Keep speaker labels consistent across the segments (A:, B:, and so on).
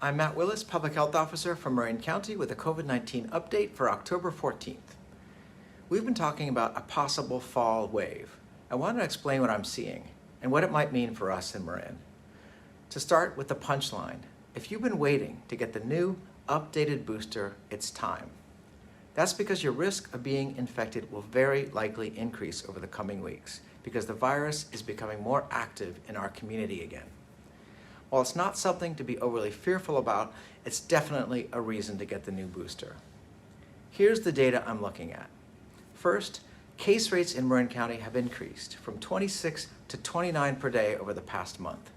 A: I'm Matt Willis, Public Health Officer from Marin County with a COVID-19 update for October 14th. We've been talking about a possible fall wave. I want to explain what I'm seeing and what it might mean for us in Marin. To start with the punchline, if you've been waiting to get the new, updated booster, it's time. That's because your risk of being infected will very likely increase over the coming weeks because the virus is becoming more active in our community again. While it's not something to be overly fearful about, it's definitely a reason to get the new booster. Here's the data I'm looking at. First, case rates in Marin County have increased from 26 to 29 per day over the past month.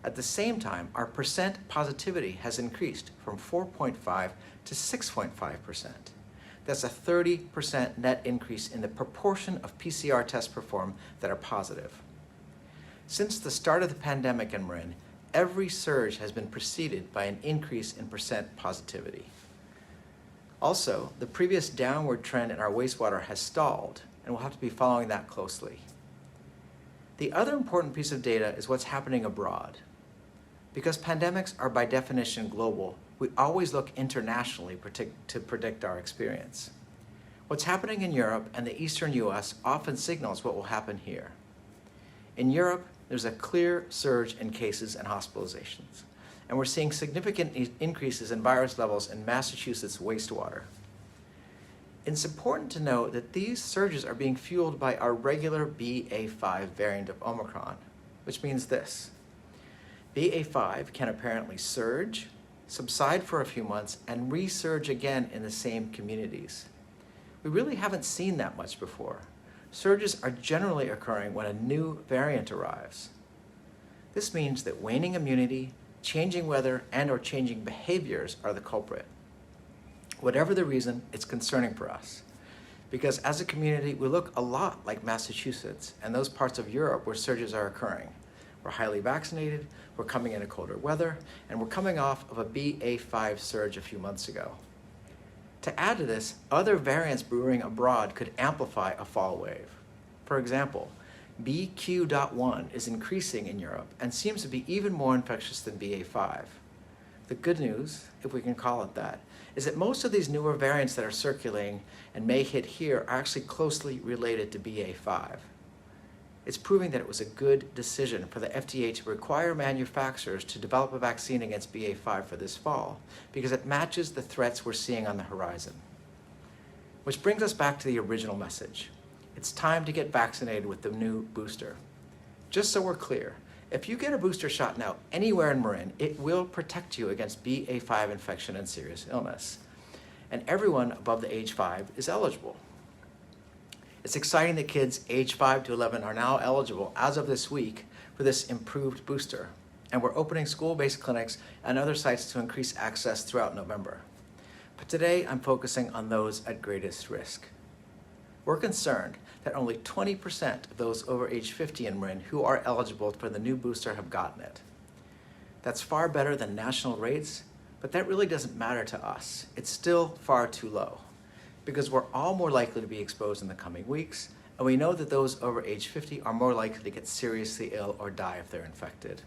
A: At the same time, our percent positivity has increased from 4.5 to 6.5%. That's a 30% net increase in the proportion of PCR tests performed that are positive. Since the start of the pandemic in Marin, every surge has been preceded by an increase in percent positivity. Also, the previous downward trend in our wastewater has stalled, and we'll have to be following that closely. The other important piece of data is what's happening abroad. Because pandemics are by definition global, we always look internationally to predict our experience. What's happening in Europe and the eastern US often signals what will happen here. In Europe, there's a clear surge in cases and hospitalizations, and we're seeing significant increases in virus levels in Massachusetts wastewater. It's important to note that these surges are being fueled by our regular BA.5 variant of Omicron, which means this. BA.5 can apparently surge, subside for a few months, and resurge again in the same communities. We really haven't seen that much before. Surges are generally occurring when a new variant arrives. This means that waning immunity, changing weather, and/or changing behaviors are the culprit. Whatever the reason, it's concerning for us. Because as a community, we look a lot like Massachusetts and those parts of Europe where surges are occurring. We're highly vaccinated, we're coming into colder weather, and we're coming off of a BA.5 surge a few months ago. To add to this, other variants brewing abroad could amplify a fall wave. For example, BQ.1 is increasing in Europe and seems to be even more infectious than BA.5. The good news, if we can call it that, is that most of these newer variants that are circulating and may hit here are actually closely related to BA.5. It's proving that it was a good decision for the FDA to require manufacturers to develop a vaccine against BA.5 for this fall because it matches the threats we're seeing on the horizon. Which brings us back to the original message. It's time to get vaccinated with the new booster. Just so we're clear, if you get a booster shot now anywhere in Marin, it will protect you against BA.5 infection and serious illness. And everyone above the age 5 is eligible. It's exciting that kids age 5 to 11 are now eligible as of this week for this improved booster. And we're opening school-based clinics and other sites to increase access throughout November. But today I'm focusing on those at greatest risk. We're concerned that only 20% of those over age 50 in Marin who are eligible for the new booster have gotten it. That's far better than national rates, but that really doesn't matter to us. It's still far too low, because we're all more likely to be exposed in the coming weeks, and we know that those over age 50 are more likely to get seriously ill or die if they're infected.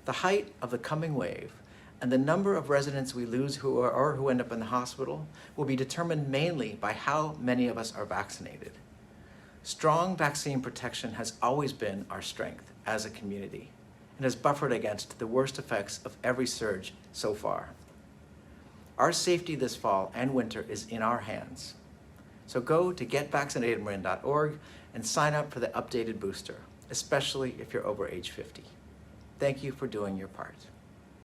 A: The height of the coming wave and the number of residents we lose who end up in the hospital will be determined mainly by how many of us are vaccinated. Strong vaccine protection has always been our strength as a community and has buffered against the worst effects of every surge so far. Our safety this fall and winter is in our hands. So go to getvaccinatedmarin.org and sign up for the updated booster, especially if you're over age 50. Thank you for doing your part.